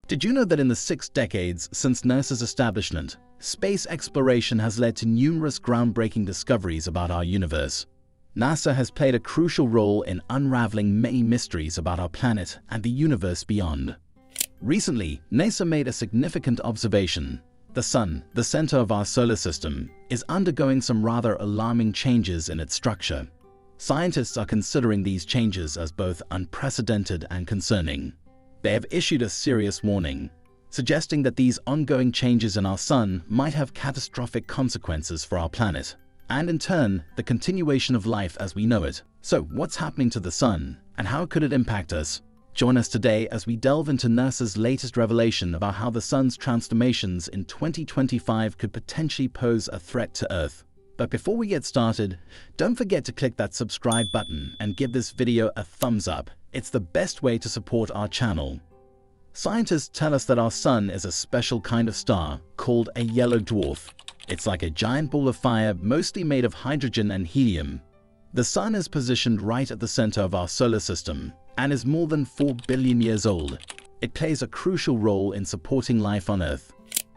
Did you know that in the 6 decades since NASA's establishment, space exploration has led to numerous groundbreaking discoveries about our universe? NASA has played a crucial role in unraveling many mysteries about our planet and the universe beyond. Recently, NASA made a significant observation. The Sun, the center of our solar system, is undergoing some rather alarming changes in its structure. Scientists are considering these changes as both unprecedented and concerning. They have issued a serious warning, suggesting that these ongoing changes in our Sun might have catastrophic consequences for our planet, and in turn, the continuation of life as we know it. So, what's happening to the Sun, and how could it impact us? Join us today as we delve into NASA's latest revelation about how the Sun's transformations in 2025 could potentially pose a threat to Earth. But before we get started, don't forget to click that subscribe button and give this video a thumbs up. It's the best way to support our channel. Scientists tell us that our Sun is a special kind of star called a yellow dwarf. It's like a giant ball of fire mostly made of hydrogen and helium. The Sun is positioned right at the center of our solar system and is more than 4 billion years old. It plays a crucial role in supporting life on Earth.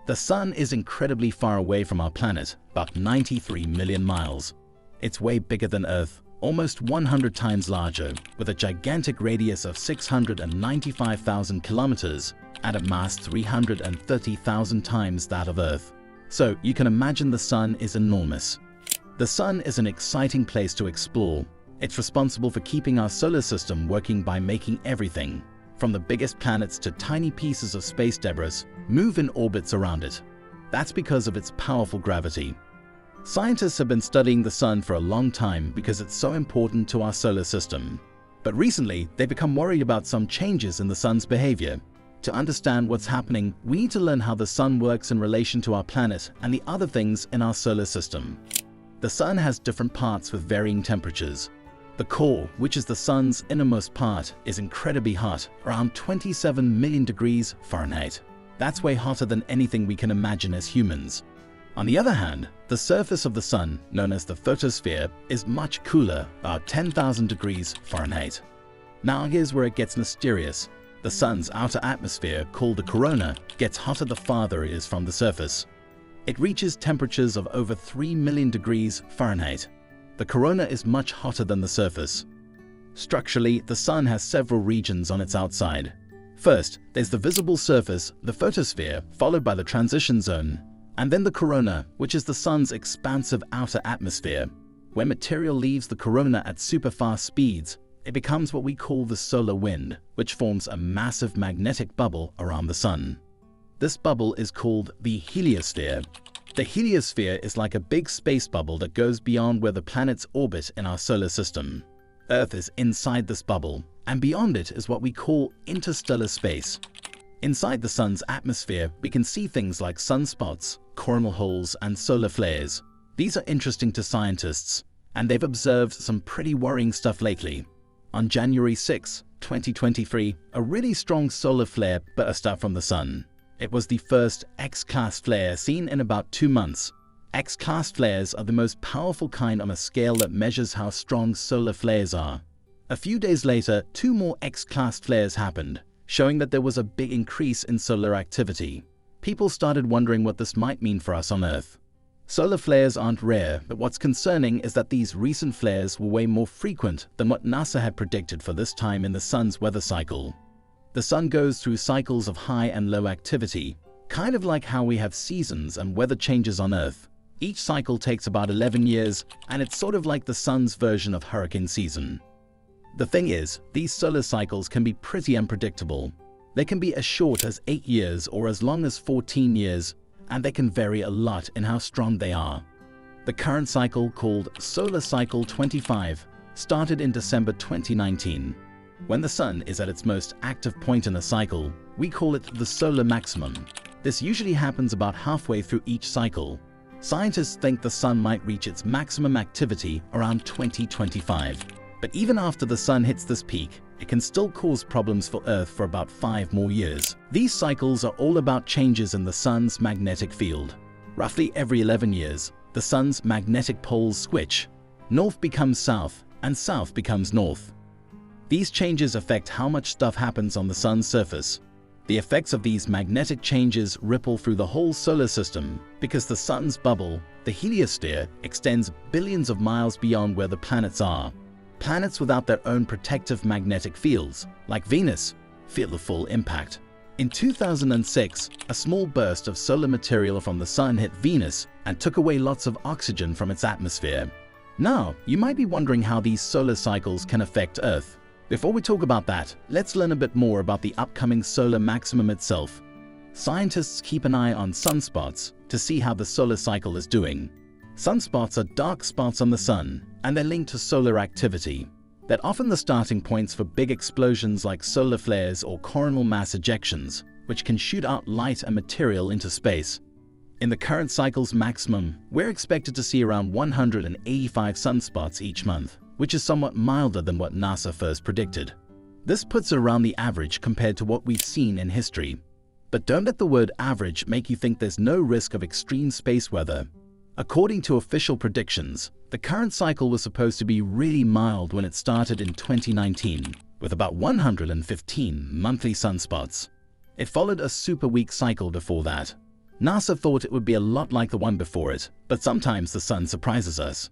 The Sun is incredibly far away from our planet, about 93 million miles. It's way bigger than Earth, almost 100 times larger, with a gigantic radius of 695,000 kilometers and a mass 330,000 times that of Earth. So you can imagine the Sun is enormous. The Sun is an exciting place to explore. It's responsible for keeping our solar system working by making everything, from the biggest planets to tiny pieces of space debris, move in orbits around it. That's because of its powerful gravity. Scientists have been studying the Sun for a long time because it's so important to our solar system. But recently, they've become worried about some changes in the Sun's behavior. To understand what's happening, we need to learn how the Sun works in relation to our planet and the other things in our solar system. The Sun has different parts with varying temperatures. The core, which is the Sun's innermost part, is incredibly hot, around 27 million degrees Fahrenheit. That's way hotter than anything we can imagine as humans. On the other hand, the surface of the Sun, known as the photosphere, is much cooler, about 10,000 degrees Fahrenheit. Now here's where it gets mysterious. The Sun's outer atmosphere, called the corona, gets hotter the farther it is from the surface. It reaches temperatures of over 3 million degrees Fahrenheit. The corona is much hotter than the surface. Structurally, the Sun has several regions on its outside. First, there's the visible surface, the photosphere, followed by the transition zone, and then the corona, which is the Sun's expansive outer atmosphere. When material leaves the corona at super fast speeds, it becomes what we call the solar wind, which forms a massive magnetic bubble around the Sun. This bubble is called the heliosphere. The heliosphere is like a big space bubble that goes beyond where the planets orbit in our solar system. Earth is inside this bubble, and beyond it is what we call interstellar space. Inside the Sun's atmosphere, we can see things like sunspots, coronal holes, and solar flares. These are interesting to scientists, and they've observed some pretty worrying stuff lately. On January 6, 2023, a really strong solar flare burst out from the Sun. It was the first X-class flare seen in about 2 months. X-class flares are the most powerful kind on a scale that measures how strong solar flares are. A few days later, 2 more X-class flares happened, showing that there was a big increase in solar activity. People started wondering what this might mean for us on Earth. Solar flares aren't rare, but what's concerning is that these recent flares were way more frequent than what NASA had predicted for this time in the Sun's weather cycle. The Sun goes through cycles of high and low activity, kind of like how we have seasons and weather changes on Earth. Each cycle takes about 11 years, and it's sort of like the Sun's version of hurricane season. The thing is, these solar cycles can be pretty unpredictable. They can be as short as 8 years or as long as 14 years, and they can vary a lot in how strong they are. The current cycle, called Solar Cycle 25, started in December 2019. When the Sun is at its most active point in a cycle, we call it the solar maximum. This usually happens about halfway through each cycle. Scientists think the Sun might reach its maximum activity around 2025. But even after the Sun hits this peak, it can still cause problems for Earth for about 5 more years. These cycles are all about changes in the Sun's magnetic field. Roughly every 11 years, the Sun's magnetic poles switch. North becomes south, and south becomes north. These changes affect how much stuff happens on the Sun's surface. The effects of these magnetic changes ripple through the whole solar system because the sun's bubble, the heliosphere, extends billions of miles beyond where the planets are. Planets without their own protective magnetic fields, like Venus, feel the full impact. In 2006, a small burst of solar material from the sun hit Venus and took away lots of oxygen from its atmosphere. Now, you might be wondering how these solar cycles can affect Earth. Before we talk about that, let's learn a bit more about the upcoming solar maximum itself. Scientists keep an eye on sunspots to see how the solar cycle is doing. Sunspots are dark spots on the sun, and they're linked to solar activity. They're often the starting points for big explosions like solar flares or coronal mass ejections, which can shoot out light and material into space. In the current cycle's maximum, we're expected to see around 185 sunspots each month, which is somewhat milder than what NASA first predicted. This puts it around the average compared to what we've seen in history. But don't let the word average make you think there's no risk of extreme space weather. According to official predictions, the current cycle was supposed to be really mild when it started in 2019, with about 115 monthly sunspots. It followed a super weak cycle before that. NASA thought it would be a lot like the one before it, but sometimes the sun surprises us.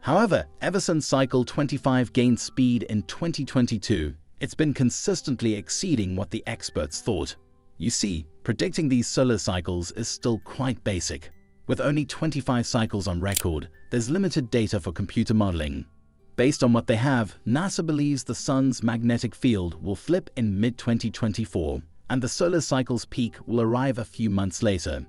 However, ever since cycle 25 gained speed in 2022, it's been consistently exceeding what the experts thought. You see, predicting these solar cycles is still quite basic. With only 25 cycles on record, there's limited data for computer modeling. Based on what they have, NASA believes the sun's magnetic field will flip in mid-2024, and the solar cycle's peak will arrive a few months later.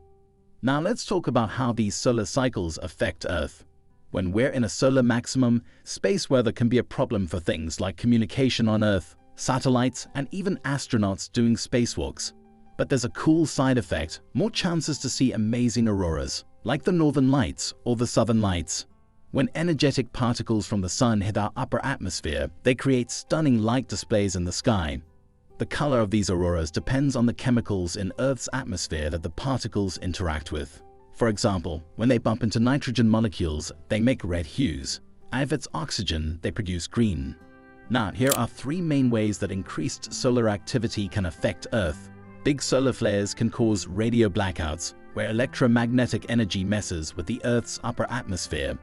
Now let's talk about how these solar cycles affect Earth. When we're in a solar maximum, space weather can be a problem for things like communication on Earth, satellites, and even astronauts doing spacewalks. But there's a cool side effect: more chances to see amazing auroras, like the Northern Lights or the Southern Lights. When energetic particles from the sun hit our upper atmosphere, they create stunning light displays in the sky. The color of these auroras depends on the chemicals in Earth's atmosphere that the particles interact with. For example, when they bump into nitrogen molecules, they make red hues, and if it's oxygen, they produce green. Now, here are three main ways that increased solar activity can affect Earth. Big solar flares can cause radio blackouts, where electromagnetic energy messes with the Earth's upper atmosphere.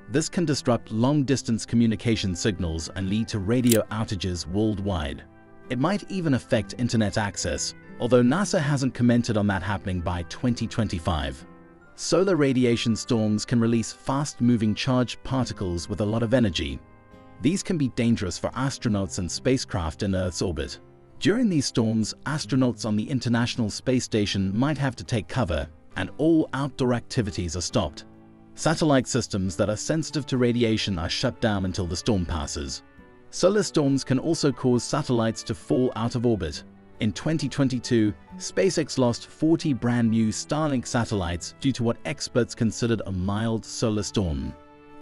This can disrupt long-distance communication signals and lead to radio outages worldwide. It might even affect internet access, although NASA hasn't commented on that happening by 2025. Solar radiation storms can release fast-moving charged particles with a lot of energy. These can be dangerous for astronauts and spacecraft in Earth's orbit. During these storms, astronauts on the International Space Station might have to take cover, and all outdoor activities are stopped. Satellite systems that are sensitive to radiation are shut down until the storm passes. Solar storms can also cause satellites to fall out of orbit. In 2022, SpaceX lost 40 brand new Starlink satellites due to what experts considered a mild solar storm.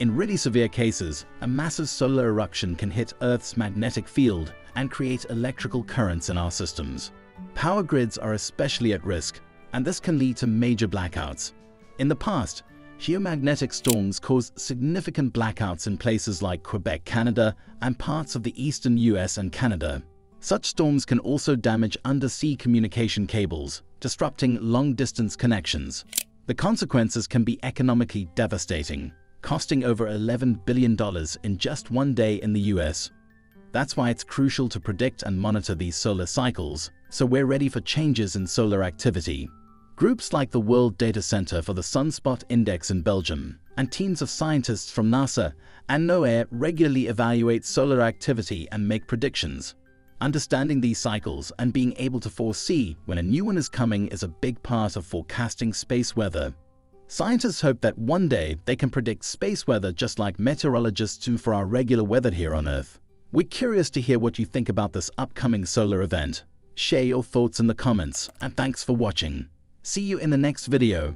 In really severe cases, a massive solar eruption can hit Earth's magnetic field and create electrical currents in our systems. Power grids are especially at risk, and this can lead to major blackouts. In the past, geomagnetic storms caused significant blackouts in places like Quebec, Canada, and parts of the eastern US and Canada. Such storms can also damage undersea communication cables, disrupting long-distance connections. The consequences can be economically devastating, costing over $11 billion in just one day in the US. That's why it's crucial to predict and monitor these solar cycles, so we're ready for changes in solar activity. Groups like the World Data Center for the Sunspot Index in Belgium and teams of scientists from NASA and NOAA regularly evaluate solar activity and make predictions. Understanding these cycles and being able to foresee when a new one is coming is a big part of forecasting space weather. Scientists hope that one day they can predict space weather just like meteorologists do for our regular weather here on Earth. We're curious to hear what you think about this upcoming solar event. Share your thoughts in the comments, and thanks for watching. See you in the next video.